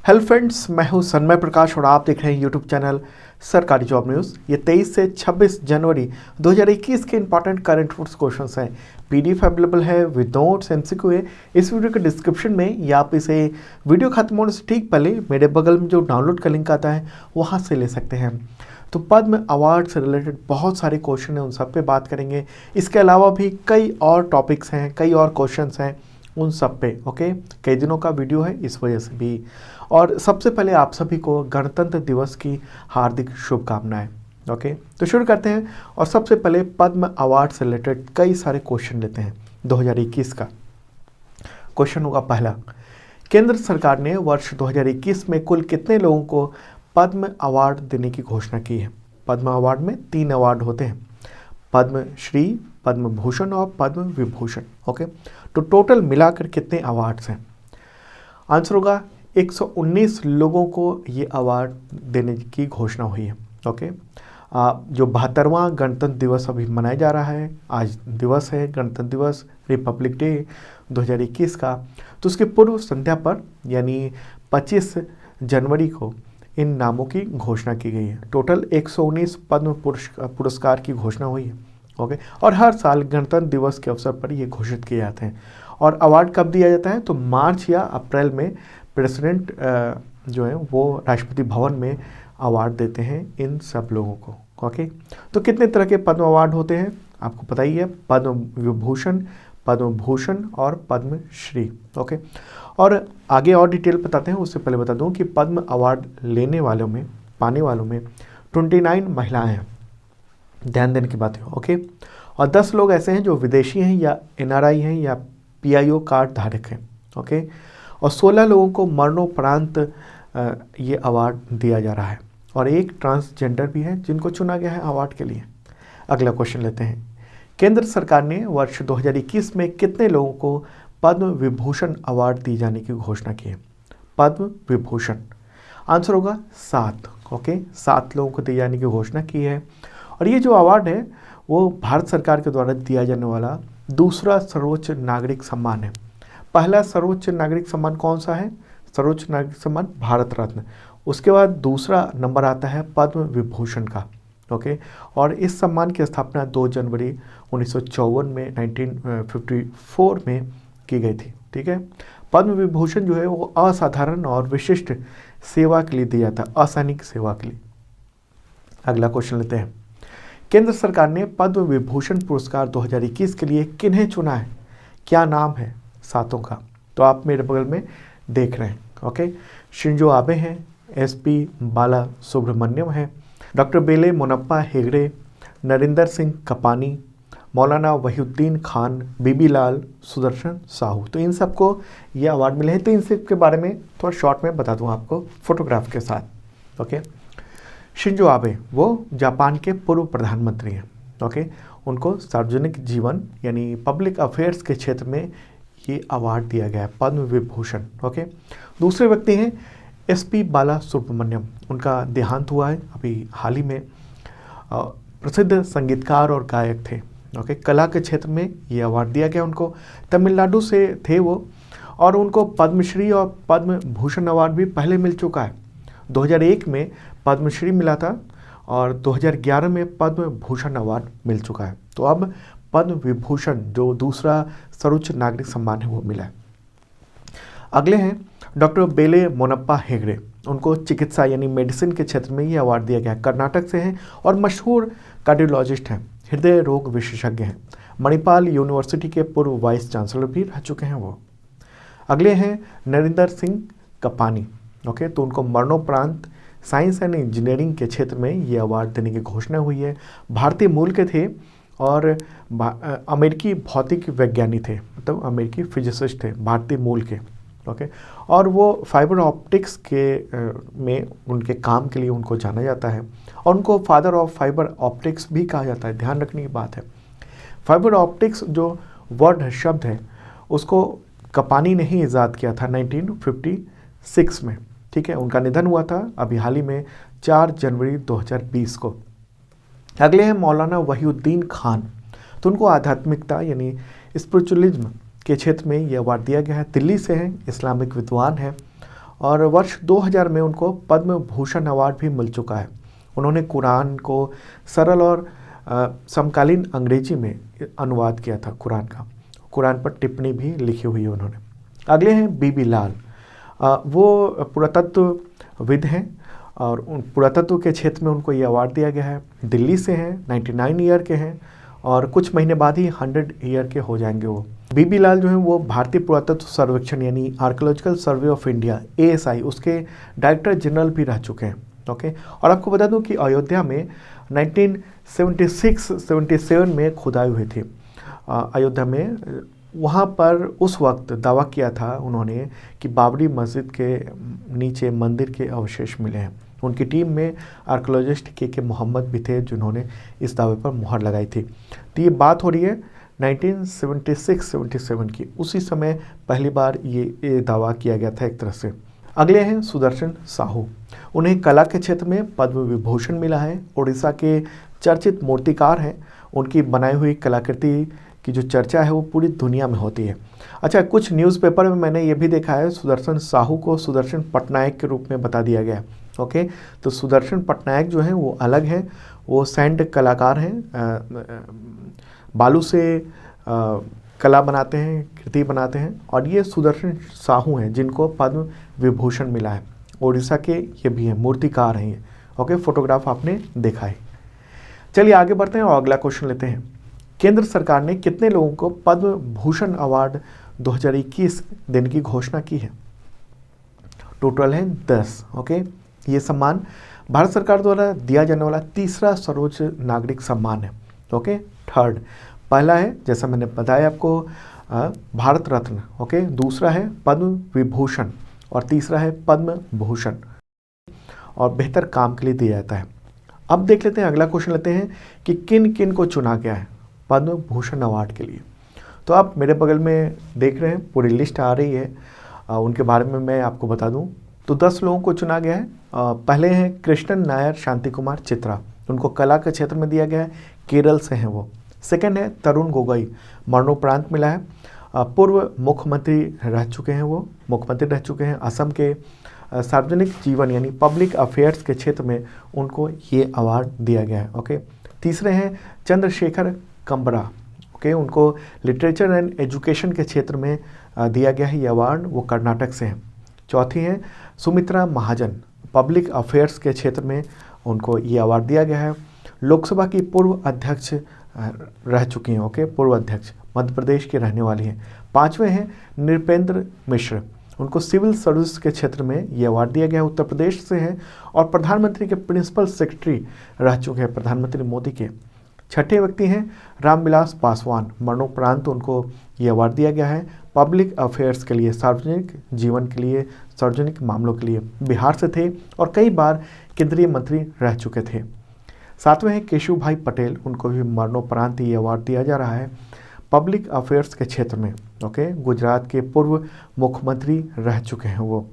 Hello friends, मैं हूं सन्मय प्रकाश और आप देख रहे हैं यूट्यूब चैनल सरकारी जॉब न्यूज़। ये 23 से 26 जनवरी 2021 के इंपॉर्टेंट करंट अफेयर्स क्वेश्चंस हैं। पीडीएफ अवेलेबल है विद नोट्स, एमसीक्यू है इस वीडियो के डिस्क्रिप्शन में, या आप इसे वीडियो खत्म होने से ठीक पहले मेरे बगल में जो डाउनलोड का लिंक आता है वहाँ से ले सकते हैं। तो पद्म अवार्ड से रिलेटेड बहुत सारे क्वेश्चन हैं, उन सब पे बात करेंगे। इसके अलावा भी कई और टॉपिक्स हैं, कई और क्वेश्चंस हैं, उन सब पे ओके। कई दिनों का वीडियो है इस वजह से भी। और सबसे पहले आप सभी को गणतंत्र दिवस की हार्दिक शुभकामनाएं। ओके, तो शुरू करते हैं। और सबसे पहले पद्म अवार्ड से रिलेटेड कई सारे क्वेश्चन लेते हैं। 2021 का क्वेश्चन होगा पहला, केंद्र सरकार ने वर्ष 2021 में कुल कितने लोगों को पद्म अवार्ड देने की घोषणा की है? पद्म अवार्ड में 3 अवार्ड होते हैं, पद्म श्री, पद्म भूषण और पद्म विभूषण। ओके, तो टोटल मिलाकर कितने अवार्ड्स हैं? आंसर होगा 119 लोगों को ये अवार्ड देने की घोषणा हुई है। ओके, जो 72वां गणतंत्र दिवस अभी मनाया जा रहा है, आज दिवस है गणतंत्र दिवस, रिपब्लिक डे 2021 का, तो उसके पूर्व संध्या पर यानी 25 जनवरी को इन नामों की घोषणा की गई है। टोटल 119 पद्म पुरस्कार की घोषणा हुई है। ओके, और हर साल गणतंत्र दिवस के अवसर पर ये घोषित किए जाते हैं। और अवार्ड कब दिया जाता है? तो मार्च या अप्रैल में प्रेसिडेंट जो है वो राष्ट्रपति भवन में अवार्ड देते हैं इन सब लोगों को। ओके, तो कितने तरह के पद्म अवार्ड होते हैं आपको पता ही है, पद्म विभूषण, पद्म भूषण और पद्म श्री। ओके, और आगे और डिटेल बताते हैं, उससे पहले बता दूं कि पद्म अवार्ड लेने वालों में, पाने वालों में 29 महिलाएं हैं, ध्यान देने की बात है। ओके, और 10 लोग ऐसे हैं जो विदेशी हैं या एनआरआई हैं या पीआईओ कार्ड धारक हैं। ओके, और 16 लोगों को मरणोपरांत ये अवार्ड दिया जा रहा है, और एक ट्रांसजेंडर भी है जिनको चुना गया है अवार्ड के लिए। अगला क्वेश्चन लेते हैं, केंद्र सरकार ने वर्ष 2021 में कितने लोगों को पद्म विभूषण अवार्ड दिए जाने की घोषणा की है? पद्म विभूषण आंसर होगा 7। ओके, 7 लोगों को दिए जाने की घोषणा की है। और ये जो अवार्ड है वो भारत सरकार के द्वारा दिया जाने वाला दूसरा सर्वोच्च नागरिक सम्मान है। पहला सर्वोच्च नागरिक सम्मान कौन सा है? सर्वोच्च नागरिक सम्मान भारत रत्न। उसके बाद दूसरा नंबर आता है पद्म विभूषण का। ओके, और इस सम्मान की स्थापना 2 जनवरी 1954 में 1954 में की गई थी। ठीक है, पद्म विभूषण जो है वो असाधारण और विशिष्ट सेवा के लिए दिया जाता है, असैनिक सेवा के लिए। अगला क्वेश्चन लेते हैं, केंद्र सरकार ने पद्म विभूषण पुरस्कार 2021 के लिए किन्हें चुना है? क्या नाम है 7 का? तो आप मेरे बगल में देख रहे हैं। ओके, शिंजो आबे हैं, एसपी बाला सुब्रमण्यम है, डॉक्टर बेले मोनप्पा हेगड़े, नरिंदर सिंह कपानी, मौलाना वहीउद्दीन खान, बीबी लाल, सुदर्शन साहू। तो इन सबको ये अवार्ड मिले हैं। तो इन सब के बारे में थोड़ा शॉर्ट में बता दूं आपको फोटोग्राफ के साथ। ओके, शिंजो आबे वो जापान के पूर्व प्रधानमंत्री हैं। ओके, उनको सार्वजनिक जीवन यानी पब्लिक अफेयर्स के क्षेत्र में ये अवार्ड दिया गया है, पद्म विभूषण। ओके, दूसरे व्यक्ति हैं एसपी बाला सुब्रमण्यम, उनका देहांत हुआ है अभी हाल ही में। प्रसिद्ध संगीतकार और गायक थे। ओके, कला के क्षेत्र में ये अवार्ड दिया गया उनको। तमिलनाडु से थे वो, और उनको पद्मश्री और पद्म भूषण अवार्ड भी पहले मिल चुका है। 2001 में पद्मश्री मिला था और 2011 में पद्म भूषण अवार्ड मिल चुका है। तो अब पद्म विभूषण जो दूसरा सर्वोच्च नागरिक सम्मान है वो मिला है। अगले हैं डॉक्टर बेले मोनप्पा हेगड़े, उनको चिकित्सा यानी मेडिसिन के क्षेत्र में ये अवार्ड दिया गया। कर्नाटक से हैं और मशहूर कार्डियोलॉजिस्ट हैं, हृदय रोग विशेषज्ञ हैं, मणिपाल यूनिवर्सिटी के पूर्व वाइस चांसलर भी रह चुके हैं वो। अगले हैं नरिंदर सिंह कपानी। ओके, तो उनको मरणोपरांत साइंस एंड इंजीनियरिंग के क्षेत्र में ये अवार्ड देने की घोषणा हुई है। भारतीय मूल के थे और अमेरिकी भौतिक वैज्ञानिक थे, मतलब अमेरिकी फिजिसिस्ट थे, भारतीय मूल के। ओके, और वो फाइबर ऑप्टिक्स के में उनके काम के लिए उनको जाना जाता है, और उनको फादर ऑफ फाइबर ऑप्टिक्स भी कहा जाता है। ध्यान रखने की बात है, फाइबर ऑप्टिक्स जो वर्ड शब्द है उसको कपानी ने ही ईजाद किया था 1956 में। ठीक है, उनका निधन हुआ था अभी हाल ही में 4 जनवरी 2020 को। अगले हैं मौलाना वहीउद्दीन खान, तो उनको आध्यात्मिकता यानी स्पिरिचुअलिज्म के क्षेत्र में ये अवार्ड दिया गया है। दिल्ली से हैं, इस्लामिक विद्वान हैं, और वर्ष 2000 में उनको पद्म भूषण अवार्ड भी मिल चुका है। उन्होंने कुरान को सरल और समकालीन अंग्रेजी में अनुवाद किया था कुरान पर टिप्पणी भी लिखी हुई है उन्होंने। अगले हैं बीबी लाल। वो पुरातत्वविद हैं और उन पुरातत्व के क्षेत्र में उनको ये अवार्ड दिया गया है। दिल्ली से हैं, 99 ईयर के हैं और कुछ महीने बाद ही 100 ईयर के हो जाएंगे वो। बीबी लाल जो है वो भारतीय पुरातत्व सर्वेक्षण यानी archaeological survey of India ASI उसके डायरेक्टर जनरल भी रह चुके हैं। ओके, और आपको बता दूं कि अयोध्या में 1976-77 में खुदाई हुई थी अयोध्या में। वहाँ पर उस वक्त दावा किया था उन्होंने कि बाबरी मस्जिद के नीचे मंदिर के अवशेष मिले हैं। उनकी टीम में आर्कियोलॉजिस्ट के मोहम्मद भी थे जिन्होंने इस दावे पर मुहर लगाई थी। तो ये बात हो रही है 1976-77 की। उसी समय पहली बार ये दावा किया गया था एक तरह से। अगले हैं सुदर्शन साहू। उन्हें कला के क्षेत्र में पद्म विभूषण मिला है। उड़ीसा के चर्चित मूर्तिकार हैं। उनकी बनाई हुई कलाकृति की जो चर्चा है वो पूरी दुनिया में होती है। अच्छा, कुछ न्यूज़पेपर में मैंने ये भी देखा है सुदर्शन साहू को सुदर्शन पटनायक के रूप में बता दिया गया है। ओके, तो सुदर्शन पटनायक जो हैं वो अलग हैं, वो सैंड कलाकार हैं, बालू से कला बनाते हैं, कृति बनाते हैं। और ये सुदर्शन साहू हैं जिनको पद्म विभूषण मिला है। उड़ीसा के ये भी हैं, मूर्तिकार हैं ये। ओके, फोटोग्राफ आपने देखा है। चलिए आगे बढ़ते हैं और अगला क्वेश्चन लेते हैं। केंद्र सरकार ने कितने लोगों को पद्म भूषण अवार्ड 2021 देने की घोषणा की है? टोटल है 10। ओके, ये सम्मान भारत सरकार द्वारा दिया जाने वाला तीसरा सर्वोच्च नागरिक सम्मान है। Okay, third. पहला है जैसा मैंने बताया आपको भारत रत्न। ओके, दूसरा है पद्म विभूषण और तीसरा है पद्म भूषण और बेहतर काम के लिए दिया जाता है। अब देख लेते हैं, अगला क्वेश्चन लेते हैं कि किन किन को चुना गया है पद्म भूषण अवार्ड के लिए। तो आप मेरे बगल में देख रहे हैं, पूरी लिस्ट आ रही है। उनके बारे में मैं आपको बता दूं तो 10 लोगों को चुना गया है। पहले हैं कृष्णन नायर शांति कुमार चित्रा, उनको कला के क्षेत्र में दिया गया है, केरल से हैं वो। सेकंड है तरुण गोगोई, मरणोपरांत मिला है। पूर्व मुख्यमंत्री रह चुके हैं, वो मुख्यमंत्री रह चुके हैं। असम के सार्वजनिक जीवन यानी पब्लिक अफेयर्स के क्षेत्र में उनको ये अवार्ड दिया गया है। ओके, तीसरे हैं चंद्रशेखर कंबरा। ओके, उनको लिटरेचर एंड एजुकेशन के क्षेत्र में दिया गया है ये अवार्ड, वो कर्नाटक से हैं। चौथी हैं सुमित्रा महाजन, पब्लिक अफेयर्स के क्षेत्र में उनको ये अवार्ड दिया गया है। लोकसभा की पूर्व अध्यक्ष रह चुकी हैं। ओके, पूर्व अध्यक्ष, मध्य प्रदेश के रहने वाली हैं। पांचवें हैं नृपेंद्र मिश्र, उनको सिविल सर्विस के क्षेत्र में ये अवार्ड दिया गया है, उत्तर प्रदेश से हैं और प्रधानमंत्री के प्रिंसिपल सेक्रेटरी रह चुके हैं प्रधानमंत्री मोदी के। छठे व्यक्ति हैं रामविलास पासवान, मरणोपरांत उनको ये अवार्ड दिया गया है पब्लिक अफेयर्स के लिए, सार्वजनिक जीवन के लिए, सार्वजनिक मामलों के लिए। बिहार से थे और कई बार केंद्रीय मंत्री रह चुके थे। सातवें हैं केशु भाई पटेल, उनको भी मरणोपरांत ये अवार्ड दिया जा रहा है पब्लिक अफेयर्स के क्षेत्र में। ओके, गुजरात के पूर्व मुख्यमंत्री रह चुके हैं वो।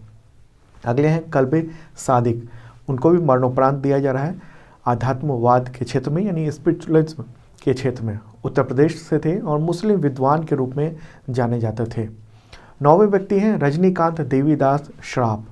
अगले हैं कल्बे सादिक, उनको भी मरणोपरांत दिया जा रहा है आध्यात्मवाद के क्षेत्र में यानी स्पिरिचुअलिज्म के क्षेत्र में। उत्तर प्रदेश से थे और मुस्लिम विद्वान के रूप में जाने जाते थे। नौवें व्यक्ति हैं रजनीकांत देवीदास श्राफ,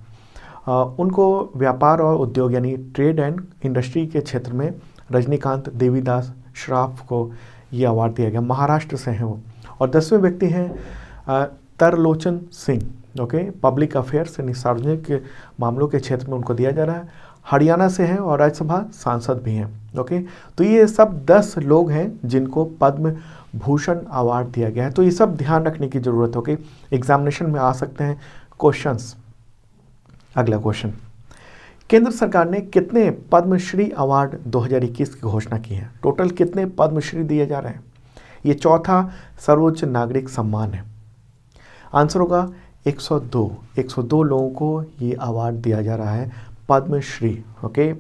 उनको व्यापार और उद्योग यानी ट्रेड एंड इंडस्ट्री के क्षेत्र में रजनीकांत देवीदास श्राफ को ये अवार्ड दिया गया, महाराष्ट्र से हैं वो। और 10वें व्यक्ति हैं Tarlochan Singh. Okay, public affairs यानी सार्वजनिक मामलों के क्षेत्र में उनको दिया जा रहा है, हरियाणा से हैं और राज्यसभा सांसद भी हैं। ओके, तो ये सब 10 लोग हैं जिनको पद्म भूषण अवार्ड दिया गया है। तो ये सब ध्यान रखने की ज़रूरत है। ओके, एग्जामिनेशन में आ सकते हैं क्वेश्चंस। अगला क्वेश्चन, केंद्र सरकार ने कितने पद्मश्री अवार्ड 2021 की घोषणा की है? टोटल कितने पद्मश्री दिए जा रहे हैं? ये चौथा सर्वोच्च नागरिक सम्मान है। आंसर होगा 102 लोगों को ये अवार्ड दिया जा रहा है पद्मश्री। ओके,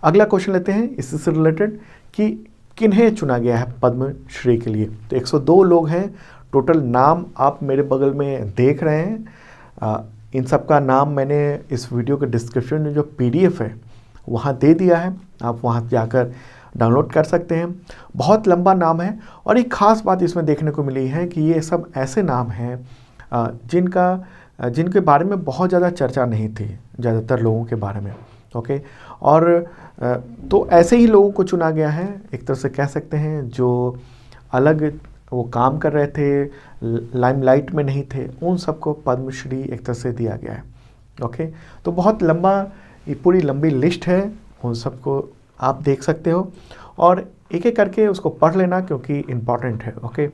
अगला क्वेश्चन लेते हैं इससे रिलेटेड कि किन्हें चुना गया है पद्मश्री के लिए। तो 102 लोग हैं टोटल। नाम आप मेरे बगल में देख रहे हैं। इन सब का नाम मैंने इस वीडियो के डिस्क्रिप्शन में जो PDF है वहाँ दे दिया है, आप वहाँ जाकर डाउनलोड कर सकते हैं। बहुत लंबा नाम है और एक ख़ास बात इसमें देखने को मिली है कि ये सब ऐसे नाम हैं जिनका जिनके बारे में बहुत ज़्यादा चर्चा नहीं थी ज़्यादातर लोगों के बारे में। ओके, और तो ऐसे ही लोगों को चुना गया है, एक तरह से कह सकते हैं, जो अलग वो काम कर रहे थे, लाइमलाइट में नहीं थे, उन सबको पद्मश्री एक तरह से दिया गया है। ओके, तो बहुत लंबा, ये पूरी लंबी लिस्ट है, उन सबको आप देख सकते हो और एक एक करके उसको पढ़ लेना क्योंकि इम्पॉर्टेंट है। ओके,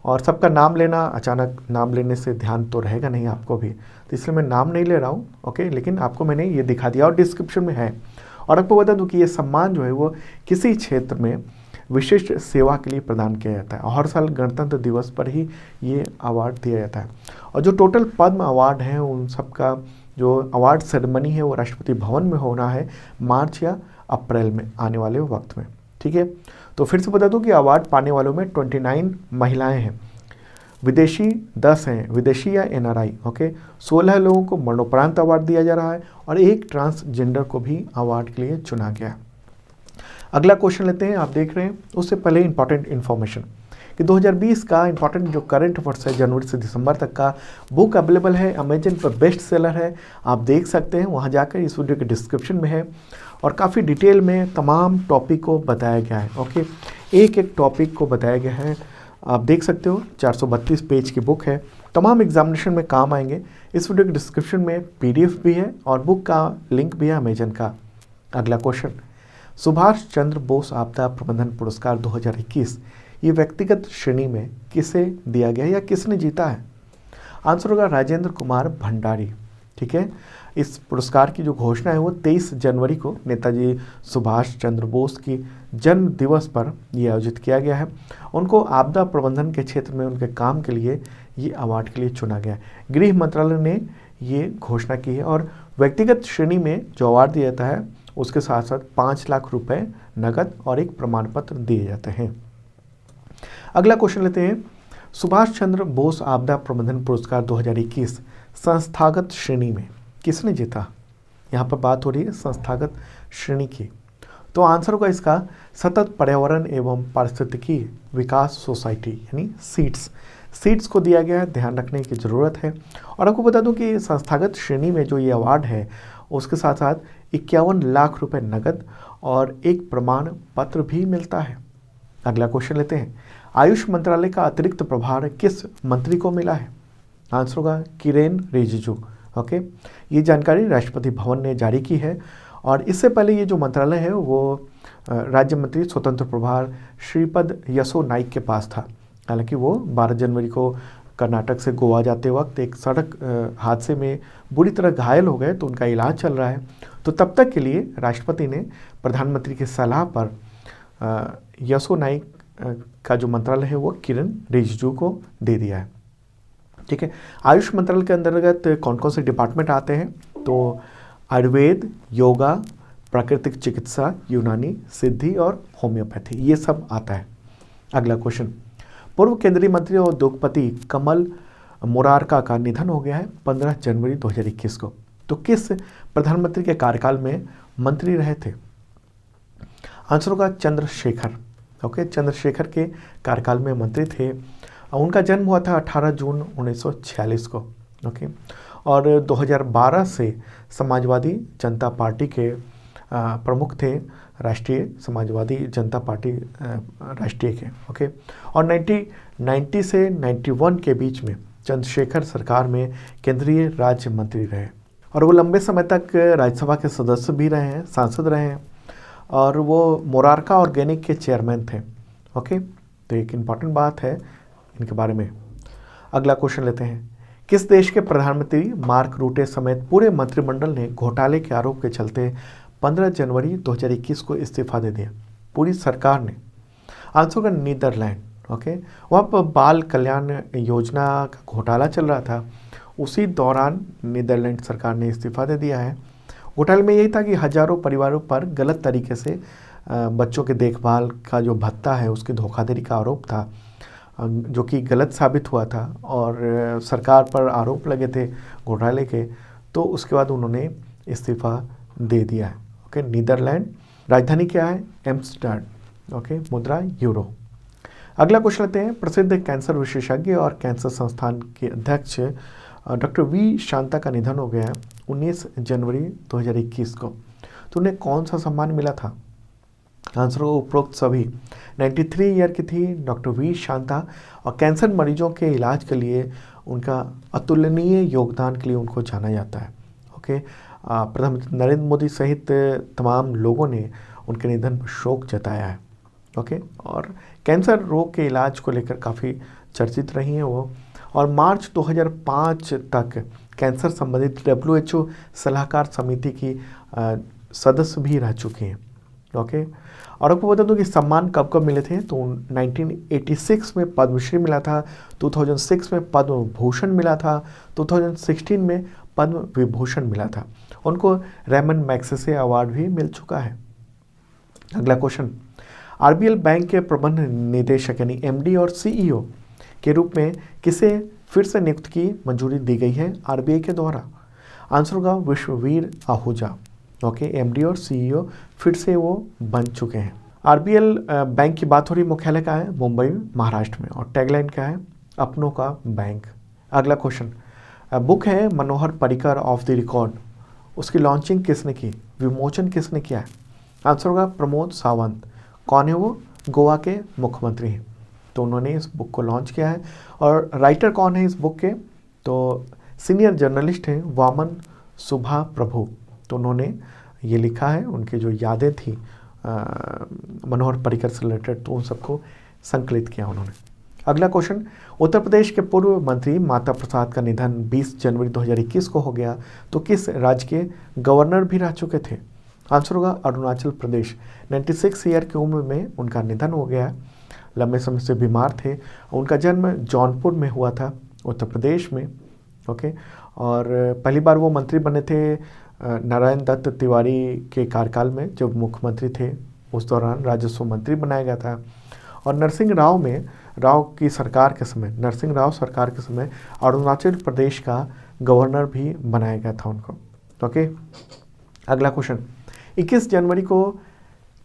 और सबका नाम लेना, अचानक नाम लेने से ध्यान तो रहेगा नहीं आपको भी, तो इसलिए मैं नाम नहीं ले रहा हूँ। ओके, लेकिन आपको मैंने ये दिखा दिया और डिस्क्रिप्शन में है। और आपको बता दूँ कि ये सम्मान जो है वो किसी क्षेत्र में विशिष्ट सेवा के लिए प्रदान किया जाता है और हर साल गणतंत्र दिवस पर ही ये अवार्ड दिया जाता है। और जो टोटल पद्म अवार्ड हैं उन सब का जो अवार्ड सेरेमनी है वो राष्ट्रपति भवन में होना है मार्च या अप्रैल में आने वाले वक्त में। ठीक है, तो फिर से बता दूं कि अवार्ड पाने वालों में 29 महिलाएं हैं, विदेशी 10 हैं, विदेशी या NRI। ओके, 16 लोगों को मरणोपरांत अवार्ड दिया जा रहा है और एक ट्रांसजेंडर को भी अवार्ड के लिए चुना गया है। अगला क्वेश्चन लेते हैं, आप देख रहे हैं। उससे पहले इंपॉर्टेंट इन्फॉर्मेशन कि 2020 का इंपॉर्टेंट जो करंट अफेयर्स है जनवरी से दिसंबर तक का बुक अवेलेबल है, अमेजन पर बेस्ट सेलर है, आप देख सकते हैं, वहाँ जाकर इस वीडियो के डिस्क्रिप्शन में है और काफ़ी डिटेल में तमाम टॉपिक को बताया गया है। ओके, एक एक टॉपिक को बताया गया है, आप देख सकते हो। 432 पेज की बुक है, तमाम एग्जामिनेशन में काम आएंगे। इस वीडियो के डिस्क्रिप्शन में PDF भी है और बुक का लिंक भी है अमेजन का। अगला क्वेश्चन, सुभाष चंद्र बोस आपदा प्रबंधन पुरस्कार 2021 ये व्यक्तिगत श्रेणी में किसे दिया गया या किसने जीता है? आंसर होगा राजेंद्र कुमार भंडारी। ठीक है, इस पुरस्कार की जो घोषणा है वो 23 जनवरी को नेताजी सुभाष चंद्र बोस की जन्म दिवस पर ये आयोजित किया गया है। उनको आपदा प्रबंधन के क्षेत्र में उनके काम के लिए ये अवार्ड के लिए चुना गया है। गृह मंत्रालय ने ये घोषणा की है और व्यक्तिगत श्रेणी में जो अवार्ड दिया जाता है उसके साथ साथ 5 लाख रुपए नगद और एक प्रमाण पत्र दिए जाते हैं। अगला क्वेश्चन लेते हैं, सुभाष चंद्र बोस आपदा प्रबंधन पुरस्कार 2021 संस्थागत श्रेणी में किसने जीता? यहाँ पर बात हो रही है संस्थागत श्रेणी की, तो आंसर होगा इसका सतत पर्यावरण एवं पारिस्थितिकी विकास सोसाइटी यानी सीड्स को दिया गया है, ध्यान रखने की ज़रूरत है। और आपको बता दूं कि संस्थागत श्रेणी में जो ये अवार्ड है उसके साथ साथ 51 लाख रुपए नगद और एक प्रमाण पत्र भी मिलता है। अगला क्वेश्चन लेते हैं, आयुष मंत्रालय का अतिरिक्त प्रभार किस मंत्री को मिला है? आंसर होगा किरेन रिजिजू। ओके, ये जानकारी राष्ट्रपति भवन ने जारी की है और इससे पहले ये जो मंत्रालय है वो राज्य मंत्री स्वतंत्र प्रभार श्रीपद यसो नाइक के पास था। हालांकि वो 12 जनवरी को कर्नाटक से गोवा जाते वक्त एक सड़क हादसे में बुरी तरह घायल हो गए, तो उनका इलाज चल रहा है। तो तब तक के लिए राष्ट्रपति ने प्रधानमंत्री की सलाह पर यसो नाइक का जो मंत्रालय है वो किरण रिजिजू को दे दिया है। ठीक है, आयुष मंत्रालय के अंतर्गत कौन कौन से डिपार्टमेंट आते हैं? तो आयुर्वेद, योगा, प्राकृतिक चिकित्सा, यूनानी, सिद्धि और होम्योपैथी, ये सब आता है। अगला क्वेश्चन, पूर्व केंद्रीय मंत्री और उद्योगपति कमल मुरारका का निधन हो गया है 15 जनवरी 2021 को। तो किस प्रधानमंत्री के कार्यकाल में मंत्री रहे थे? आंसर होगा चंद्रशेखर। ओके, चंद्रशेखर के कार्यकाल में मंत्री थे। उनका जन्म हुआ था 18 जून 1946 को। ओके, और 2012 से समाजवादी जनता पार्टी के प्रमुख थे, राष्ट्रीय समाजवादी जनता पार्टी राष्ट्रीय के। ओके, और 1990 से 91 के बीच में चंद्रशेखर सरकार में केंद्रीय राज्य मंत्री रहे और वो लंबे समय तक राज्यसभा के सदस्य भी रहे हैं, सांसद रहे हैं और वो मोरारका ऑर्गेनिक के चेयरमैन थे। ओके, तो एक इम्पॉर्टेंट बात है इनके बारे में। अगला क्वेश्चन लेते हैं, किस देश के प्रधानमंत्री मार्क रूटे समेत पूरे मंत्रिमंडल ने घोटाले के आरोप के चलते 15 जनवरी 2021 को इस्तीफा दे दिया? पूरी सरकार ने। आंसर होगा नीदरलैंड। ओके, वहाँ पर बाल कल्याण योजना का घोटाला चल रहा था, उसी दौरान नीदरलैंड सरकार ने इस्तीफा दे दिया है। घोटाले में यही था कि हजारों परिवारों पर गलत तरीके से बच्चों के देखभाल का जो भत्ता है उसकी धोखाधड़ी का आरोप था, जो कि गलत साबित हुआ था और सरकार पर आरोप लगे थे घोटाले के, तो उसके बाद उन्होंने इस्तीफा दे दिया है। ओके, नीदरलैंड, राजधानी क्या है? एम्स्टर्डम। ओके, मुद्रा यूरो। अगला क्वेश्चन लेते हैं, प्रसिद्ध कैंसर विशेषज्ञ और कैंसर संस्थान के अध्यक्ष डॉक्टर वी शांता का निधन हो गया है 19 जनवरी 2021 को। तो उन्हें कौन सा सम्मान मिला था? आंसर हो उपरोक्त सभी। 93 ईयर की थी डॉक्टर वी शांता और कैंसर मरीजों के इलाज के लिए उनका अतुलनीय योगदान के लिए उनको जाना जाता है। ओके, प्रधानमंत्री नरेंद्र मोदी सहित तमाम लोगों ने उनके निधन पर शोक जताया है। ओके, और कैंसर रोग के इलाज को लेकर काफ़ी चर्चित रही हैं वो, और मार्च 2005 तक कैंसर संबंधित WHO सलाहकार समिति की सदस्य भी रह चुके हैं। ओके, और आपको बता दूं कि सम्मान कब कब मिले थे, तो 1986 में पद्मश्री मिला था, 2006 में पद्म भूषण मिला था, 2016 में पद्म विभूषण मिला था। उनको रेमन मैग्सेसे अवार्ड भी मिल चुका है। अगला क्वेश्चन, RBL बैंक के प्रबंध निदेशक यानी MD और CEO के रूप में किसे फिर से नियुक्त की मंजूरी दी गई है RBI के द्वारा? आंसर होगा विश्ववीर आहूजा। ओके, MD और CEO फिर से वो बन चुके हैं। RBL बैंक की बात हो रही, मुख्यालय का है मुंबई महाराष्ट्र में, और टैगलाइन क्या है? अपनों का बैंक। अगला क्वेश्चन, बुक है Manohar Parrikar of the record, उसकी लॉन्चिंग किसने की, विमोचन किसने किया है? आंसर होगा प्रमोद सावंत। कौन है वो? गोवा के मुख्यमंत्री हैं, तो उन्होंने इस बुक को लॉन्च किया है। और राइटर कौन है इस बुक के? तो सीनियर जर्नलिस्ट हैं वामन सुभा प्रभु, तो उन्होंने ये लिखा है, उनकी जो यादें थी मनोहर पर्रिकर से रिलेटेड, तो उन सबको संकलित किया उन्होंने। अगला क्वेश्चन, उत्तर प्रदेश के पूर्व मंत्री माता प्रसाद का निधन 20 जनवरी 2021 को हो गया, तो किस राज्य के गवर्नर भी रह चुके थे? आंसर होगा अरुणाचल प्रदेश। 96 ईयर की उम्र में उनका निधन हो गया, लंबे समय से बीमार थे। उनका जन्म जौनपुर में हुआ था, उत्तर प्रदेश में। ओके, और पहली बार वो मंत्री बने थे नारायण दत्त तिवारी के कार्यकाल में, जब मुख्यमंत्री थे उस दौरान राजस्व मंत्री बनाया गया था। और नरसिंह राव की सरकार के समय, नरसिंह राव सरकार के समय अरुणाचल प्रदेश का गवर्नर भी बनाया गया था उनको। ओके, अगला क्वेश्चन, 21 जनवरी को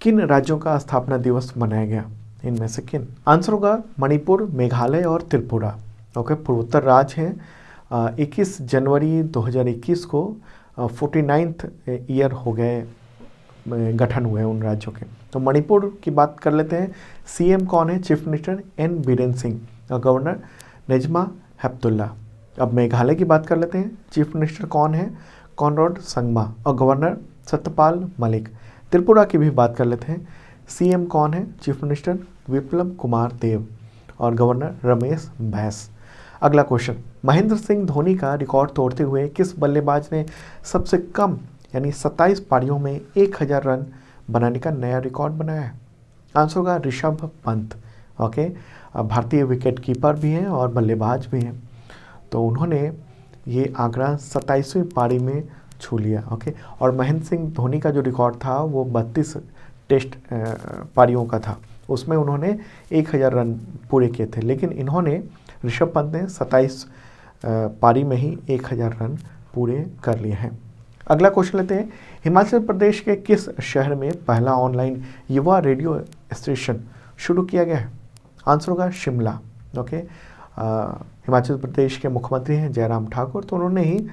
किन राज्यों का स्थापना दिवस मनाया गया? इनमें से किन? आंसर होगा मणिपुर, मेघालय और त्रिपुरा। ओके, पूर्वोत्तर राज्य हैं। 21 जनवरी 2021 को 49th ईयर हो गए गठन हुए उन राज्यों के। तो मणिपुर की बात कर लेते हैं। CM कौन है? Chief minister N Biren Singh, और गवर्नर नजमा हेपतुल्ला। अब मेघालय की बात कर लेते हैं। चीफ मिनिस्टर कौन है? कॉनराड संगमा, और गवर्नर सत्यपाल मलिक। त्रिपुरा की भी बात कर लेते हैं। CM कौन है? चीफ मिनिस्टर विप्लव कुमार देव, और गवर्नर रमेश बैस। अगला क्वेश्चन, महेंद्र सिंह धोनी का रिकॉर्ड तोड़ते हुए किस बल्लेबाज ने सबसे कम यानी 27 पारियों में 1000 रन बनाने का नया रिकॉर्ड बनाया है? आंसर होगा ऋषभ पंत। ओके, भारतीय विकेट कीपर भी हैं और बल्लेबाज भी हैं, तो उन्होंने ये आंकड़ा 27वीं पारी में छू लिया। ओके, और महेंद्र सिंह धोनी का जो रिकॉर्ड था वो 32 टेस्ट पारियों का था, उसमें उन्होंने 1000 रन पूरे किए थे, लेकिन इन्होंने ऋषभ पंत ने 27 पारी में ही 1000 रन पूरे कर लिए हैं। अगला क्वेश्चन लेते हैं, हिमाचल प्रदेश के किस शहर में पहला ऑनलाइन युवा रेडियो स्टेशन शुरू किया गया है? आंसर होगा शिमला। ओके, हिमाचल प्रदेश के मुख्यमंत्री हैं जयराम ठाकुर, तो उन्होंने ही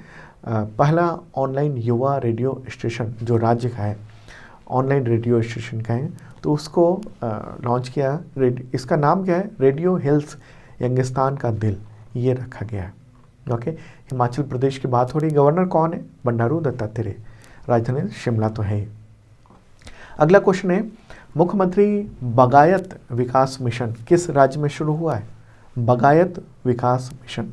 पहला ऑनलाइन युवा रेडियो स्टेशन जो राज्य का है, ऑनलाइन रेडियो स्टेशन का है, तो उसको लॉन्च किया। इसका नाम क्या है? रेडियो हिल्स यंगिस्तान का दिल, ये रखा गया है। ओके, हिमाचल प्रदेश की बात हो रही। गवर्नर कौन है? बंडारू दत्तात्रेय। राजधानी शिमला तो है ही। अगला क्वेश्चन है, मुख्यमंत्री बागायत विकास मिशन किस राज्य में शुरू हुआ है? बागायत विकास मिशन।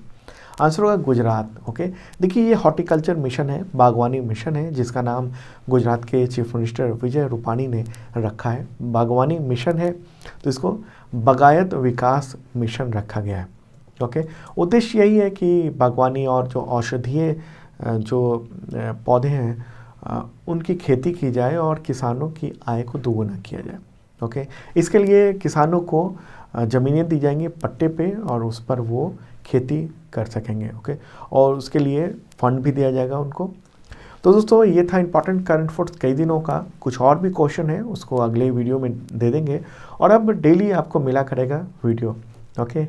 आंसर होगा गुजरात। ओके, देखिए ये हॉर्टिकल्चर मिशन है, बागवानी मिशन है, जिसका नाम गुजरात के चीफ मिनिस्टर विजय रूपाणी ने रखा है। बागवानी मिशन है तो इसको बागायत विकास मिशन रखा गया है। ओके, उद्देश्य यही है कि बागवानी और जो औषधीय जो पौधे हैं उनकी खेती की जाए और किसानों की आय को दोगुना किया जाए। ओके, इसके लिए किसानों को ज़मीनें दी जाएंगी पट्टे पे और उस पर वो खेती कर सकेंगे। ओके, और उसके लिए फंड भी दिया जाएगा उनको। तो दोस्तों ये था इंपॉर्टेंट करंट अफेयर्स कई दिनों का। कुछ और भी क्वेश्चन है उसको अगले वीडियो में दे देंगे, और अब डेली आपको मिला करेगा वीडियो। ओके,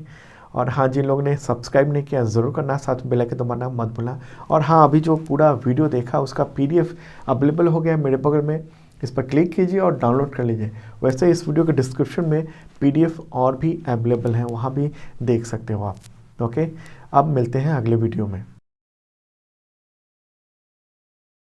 और हाँ, जिन लोगों ने सब्सक्राइब नहीं किया ज़रूर करना, साथ में बेल आइकन दबाना मत भूलना। और हाँ, अभी जो पूरा वीडियो देखा उसका PDF अवेलेबल हो गया मेरे बगल में, इस पर क्लिक कीजिए और डाउनलोड कर लीजिए। वैसे इस वीडियो के डिस्क्रिप्शन में PDF और भी अवेलेबल हैं, वहाँ भी देख सकते हो आप। ओके, अब मिलते हैं अगले वीडियो में।